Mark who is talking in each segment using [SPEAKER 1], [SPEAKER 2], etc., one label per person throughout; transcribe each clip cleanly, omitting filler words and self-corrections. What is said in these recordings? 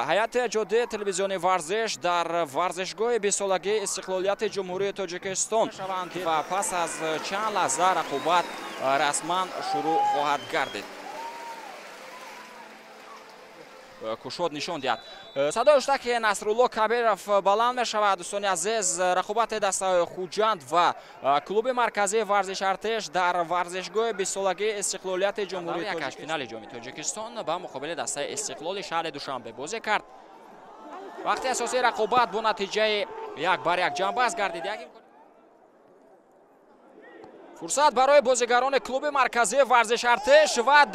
[SPEAKER 1] ҳайати ҷоддаи телевизиони варзиш дар варзишгоҳи бесолагии истиқлолияти ҷумҳурии Тоҷикистон шаванд ва пас аз чанд лаҳза рақобат расман шурӯъ хоҳад гардид. кушод нишон диҳад. Садои уштаки Насрулло Кабиров баланд мешавад. Дӯстони азиз, рақобати дастаҳои Хуҷанд ва клуби марказии варзиш артеш дар варзишгоҳи бисолагии истиқлолияти ҷумҳурии финали ҷоми Тоҷикистон ба муқобили дастаи Истиқлоли шаҳри Душанбе бозӣ кард. вақти асосии рақобат бо натиҷаи 1-1 ҷамъбаст гардид. фурсат барои бозигарони клуби марказии варзиш артеш ва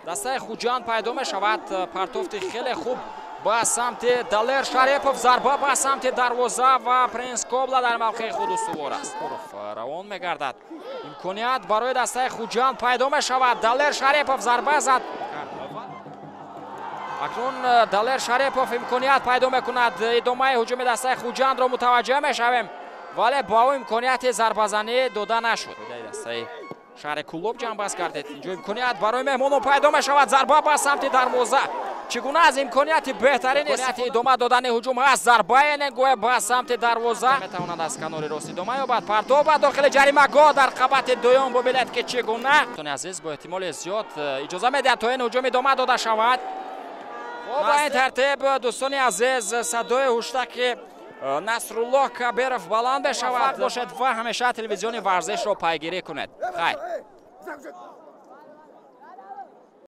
[SPEAKER 1] дастаи Хуҷанд пайдо мешавад. партофти хеле хуб ба самти Далер Шарипов, зарба ба самти дарвоза ва Принс Кобла дар мавқеи худ устувор аст. равон мегардад. имконият барои дастаи Хуҷанд пайдо мешавад. Далер Шарипов зарба зад. акнун Далер Шарипов имконият пайдо мекунад. идомаи ҳуҷуми дастаи Хуҷандро мутаваҷҷеҳ мешавем, вале ба ӯ имконияти зарбазанӣ дода нашуд. дастаи шаҳри Куллоб ҷамъбаст гардид. инҷо имконият барои меҳмонон пайдо мешавад. зарба ба самти дарвоза. чӣ гуна аз имконияти беҳтарин имконияти идома додани ҳуҷум ҳаст. зарбае негӯе ба самти дарвоза метавонад аз канори рост идома ёбад. партов ба дохили ҷаримагоҳ дар қабати дуюм. бубинед ки чӣ гуна. дӯстони азиз, бо эҳтимоли зиёд иҷоза медиҳад то ин ҳуҷум идома дода шавад. ба ин тартиб дӯстони азиз, садои ҳуштаки Насрулло Кабиров баланд мешавад. бошед ва ҳамеша телевизиони варзишро пайгирӣ кунед. хайр.